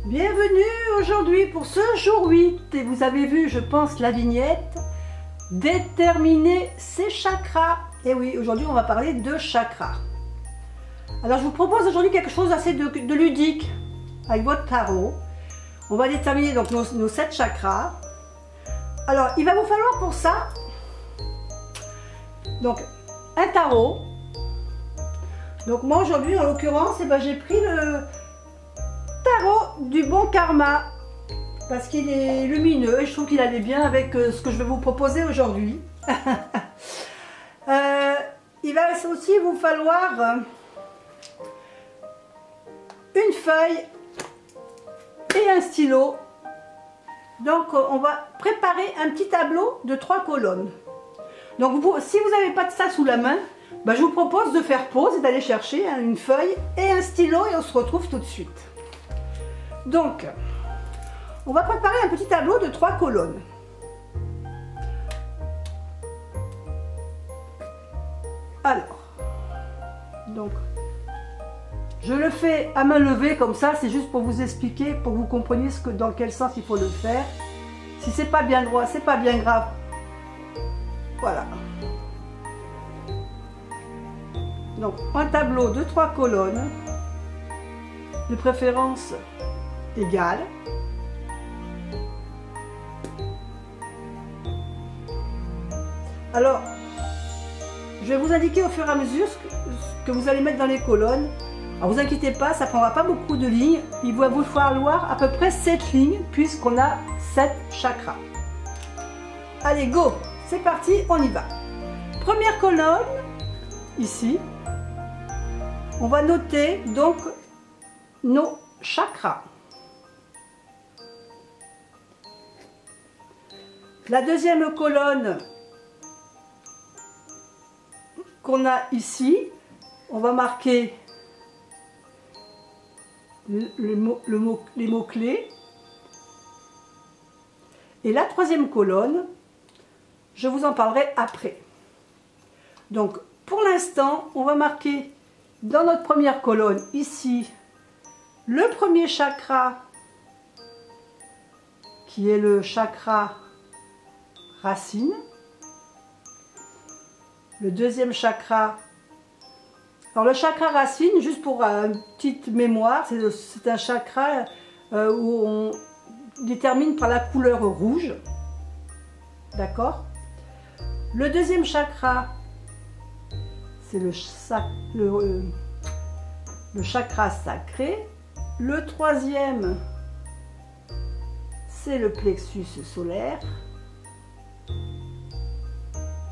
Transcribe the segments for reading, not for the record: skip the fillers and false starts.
Bienvenue aujourd'hui pour ce jour 8 et vous avez vu, je pense, la vignette déterminer ses chakras. Et oui, aujourd'hui on va parler de chakras. Alors je vous propose aujourd'hui quelque chose d'assez de ludique avec votre tarot. On va déterminer donc nos 7 chakras. Alors il va vous falloir pour ça donc un tarot. Donc moi aujourd'hui en l'occurrence j'ai pris le tarot du bon karma parce qu'il est lumineux et je trouve qu'il allait bien avec ce que je vais vous proposer aujourd'hui. Il va aussi vous falloir une feuille et un stylo. Donc on va préparer un petit tableau de 3 colonnes. Donc si vous n'avez pas de ça sous la main, je vous propose de faire pause et d'aller chercher une feuille et un stylo et on se retrouve tout de suite. Donc, on va préparer un petit tableau de 3 colonnes. Alors, donc, je le fais à main levée comme ça, c'est juste pour vous expliquer, pour que vous compreniez dans quel sens il faut le faire. Si c'est pas bien droit, c'est pas bien grave. Voilà. Donc, un tableau de 3 colonnes, de préférence égale. Alors, je vais vous indiquer au fur et à mesure ce que vous allez mettre dans les colonnes. Alors, vous inquiétez pas, ça ne prendra pas beaucoup de lignes. Il va vous falloir à peu près 7 lignes puisqu'on a 7 chakras. Allez, go! C'est parti, on y va. Première colonne, ici. On va noter donc nos chakras. La deuxième colonne qu'on a ici, on va marquer les mots-clés. Et la troisième colonne, je vous en parlerai après. Donc, pour l'instant, on va marquer dans notre première colonne, ici, le premier chakra, qui est le chakra racine. Le deuxième chakra. Alors le chakra racine, juste pour une petite mémoire, c'est un chakra où on détermine par la couleur rouge. D'accord? Le deuxième chakra, c'est le chakra sacré. Le troisième, c'est le plexus solaire.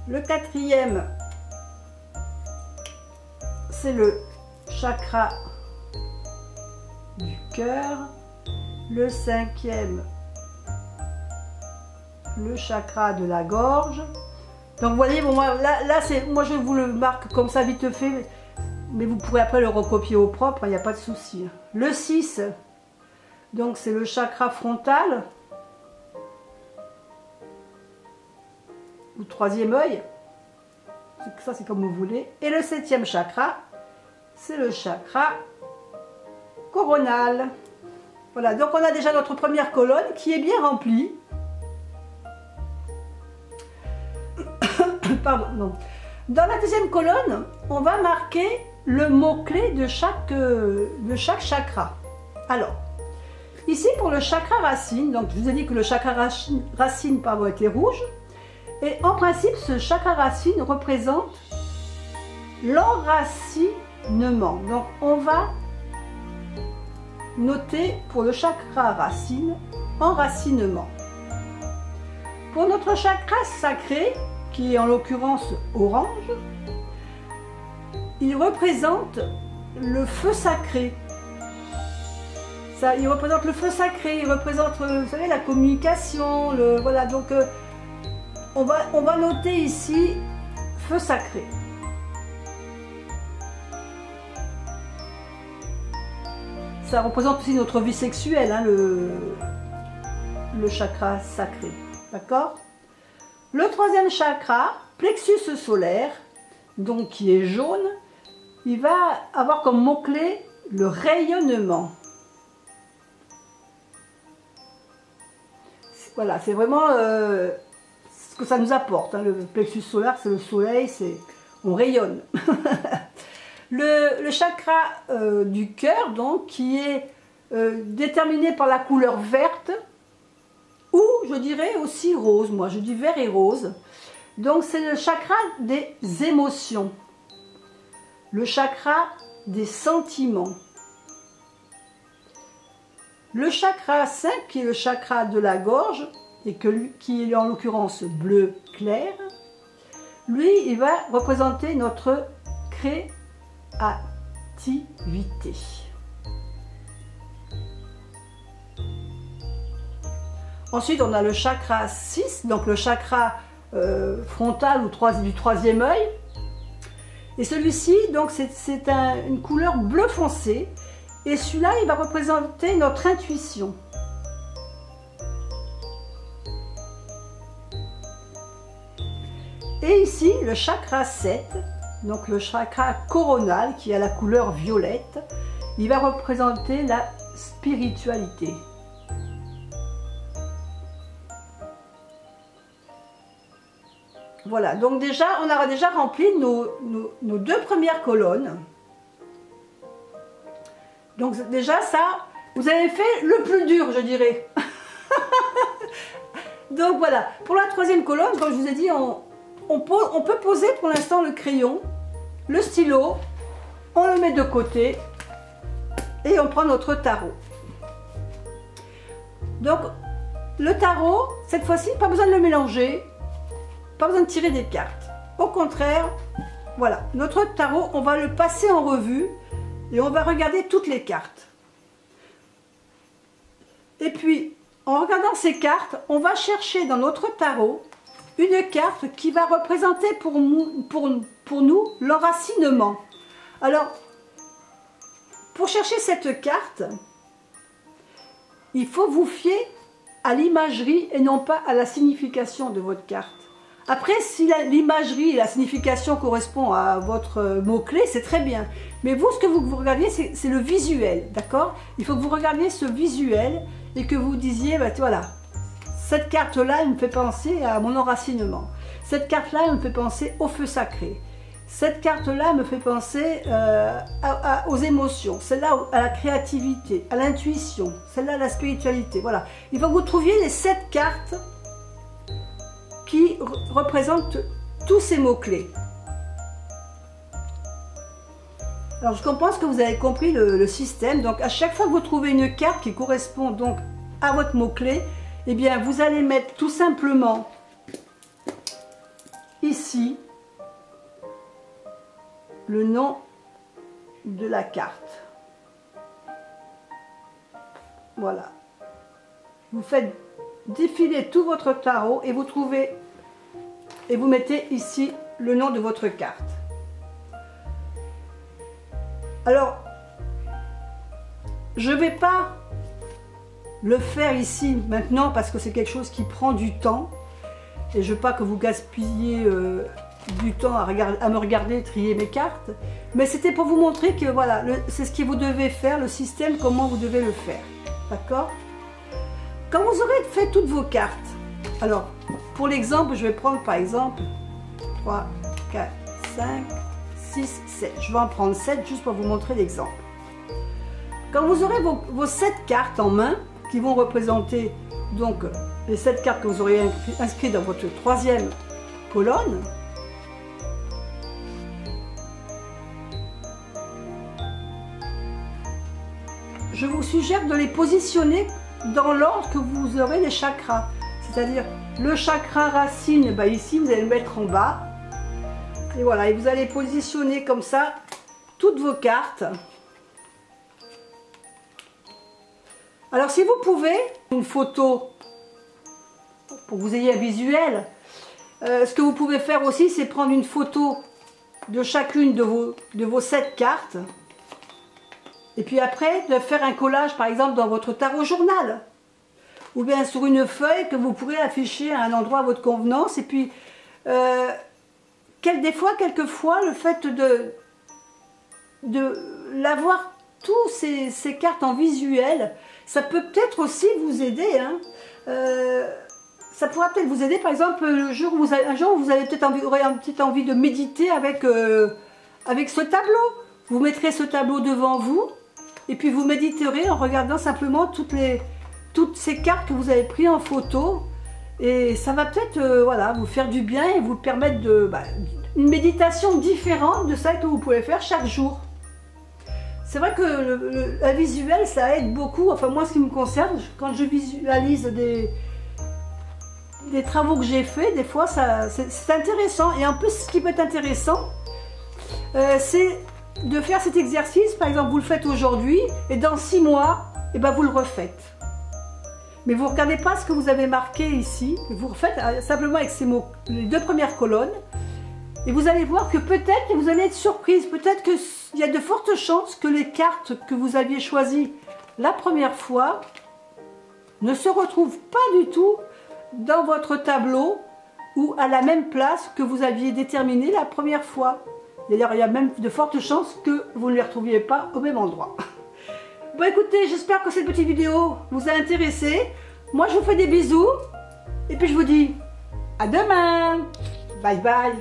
Le quatrième, c'est le chakra du cœur. Le cinquième, le chakra de la gorge. Donc vous voyez, bon, moi je vous le marque comme ça vite fait, mais vous pourrez après le recopier au propre, il n'y a pas de souci. Le 6, donc c'est le chakra frontal. Ou troisième œil, ça c'est comme vous voulez. Et le 7e chakra, c'est le chakra coronal. Voilà, donc on a déjà notre première colonne qui est bien remplie. Pardon, non. Dans la deuxième colonne, on va marquer le mot-clé de chaque chakra. Alors, ici pour le chakra racine, donc je vous ai dit que le chakra racine était rouge. Et en principe, ce chakra racine représente l'enracinement. Donc, on va noter pour le chakra racine, enracinement. Pour notre chakra sacré, qui est en l'occurrence orange, il représente le feu sacré. Ça, il représente le feu sacré, il représente, vous savez, la communication, voilà, donc... On va noter ici feu sacré. Ça représente aussi notre vie sexuelle, hein, le chakra sacré. D'accord? Le troisième chakra, plexus solaire, donc qui est jaune, il va avoir comme mot-clé le rayonnement. Voilà, c'est vraiment ce que ça nous apporte. Hein. Le plexus solaire, c'est le soleil, on rayonne. Le chakra du cœur, donc, qui est déterminé par la couleur verte, ou je dirais aussi rose, moi je dis vert et rose. Donc c'est le chakra des émotions, le chakra des sentiments. Le chakra 5, qui est le chakra de la gorge, et qui est en l'occurrence bleu clair, lui, il va représenter notre créativité. Ensuite, on a le chakra 6, donc le chakra frontal ou du troisième œil. Et celui-ci, donc, c'est une couleur bleu foncé. Et celui-là, il va représenter notre intuition. Et ici, le chakra 7, donc le chakra coronal, qui a la couleur violette, il va représenter la spiritualité. Voilà, donc déjà, on aura déjà rempli nos deux premières colonnes. Donc déjà ça, vous avez fait le plus dur, je dirais. Donc voilà, pour la troisième colonne, comme je vous ai dit, on peut poser pour l'instant le crayon, le stylo, on le met de côté et on prend notre tarot. Donc le tarot, cette fois-ci, pas besoin de le mélanger, pas besoin de tirer des cartes. Au contraire, voilà, notre tarot, on va le passer en revue. Et on va regarder toutes les cartes. Et puis, en regardant ces cartes, on va chercher dans notre tarot une carte qui va représenter pour nous l'enracinement. Alors, pour chercher cette carte, il faut vous fier à l'imagerie et non pas à la signification de votre carte. Après, si l'imagerie et la signification correspondent à votre mot-clé, c'est très bien. Mais vous, ce que vous regardiez, c'est le visuel, d'accord? Il faut que vous regardiez ce visuel et que vous disiez, bah, voilà, cette carte-là, elle me fait penser à mon enracinement. Cette carte-là, elle me fait penser au feu sacré. Cette carte-là me fait penser aux émotions. Celle-là, à la créativité, à l'intuition. Celle-là, à la spiritualité. Voilà. Il faut que vous trouviez les 7 cartes qui représente tous ces mots-clés. Alors je pense que vous avez compris le système. Donc à chaque fois que vous trouvez une carte qui correspond donc à votre mot-clé, eh bien vous allez mettre tout simplement ici le nom de la carte. Voilà. Vous faites défiler tout votre tarot et vous trouvez et vous mettez ici le nom de votre carte. Alors, je ne vais pas le faire ici maintenant parce que c'est quelque chose qui prend du temps et je ne veux pas que vous gaspilliez du temps à me regarder trier mes cartes, mais c'était pour vous montrer que voilà, c'est ce que vous devez faire, le système, comment vous devez le faire, d'accord? Quand vous aurez fait toutes vos cartes, alors pour l'exemple, je vais prendre par exemple 3, 4, 5, 6, 7. Je vais en prendre 7 juste pour vous montrer l'exemple. Quand vous aurez vos 7 cartes en main, qui vont représenter donc les 7 cartes que vous aurez inscrites dans votre troisième colonne, je vous suggère de les positionner dans l'ordre que vous aurez les chakras. C'est-à-dire le chakra racine, bah ici vous allez le mettre en bas. Et voilà, et vous allez positionner comme ça toutes vos cartes. Alors si vous pouvez, une photo, pour que vous ayez un visuel, ce que vous pouvez faire aussi, c'est prendre une photo de chacune de vos 7 cartes. Et puis après, de faire un collage, par exemple, dans votre tarot journal. Ou bien sur une feuille que vous pourrez afficher à un endroit à votre convenance. Et puis, quelquefois, le fait de l'avoir tous ces cartes en visuel, ça peut peut-être aussi vous aider. Hein. ça pourra peut-être vous aider, par exemple, un jour où vous avez peut-être envie de méditer avec, avec ce tableau. Vous mettrez ce tableau devant vous, et puis vous méditerez en regardant simplement toutes ces cartes que vous avez prises en photo. Et ça va peut-être voilà, vous faire du bien et vous permettre une méditation différente de celle que vous pouvez faire chaque jour. C'est vrai que la visuel, ça aide beaucoup. Enfin, moi, ce qui me concerne, quand je visualise des travaux que j'ai faits, des fois, c'est intéressant. Et en plus, ce qui peut être intéressant, c'est de faire cet exercice. Par exemple, vous le faites aujourd'hui, et dans 6 mois, et ben, vous le refaites. Mais vous ne regardez pas ce que vous avez marqué ici, vous refaites simplement avec ces mots, les 2 premières colonnes, et vous allez voir que peut-être vous allez être surprise, peut-être qu'il y a de fortes chances que les cartes que vous aviez choisies la première fois ne se retrouvent pas du tout dans votre tableau ou à la même place que vous aviez déterminé la première fois. D'ailleurs, il y a même de fortes chances que vous ne les retrouviez pas au même endroit. Bon écoutez, j'espère que cette petite vidéo vous a intéressé. Moi je vous fais des bisous. Et puis je vous dis à demain. Bye bye.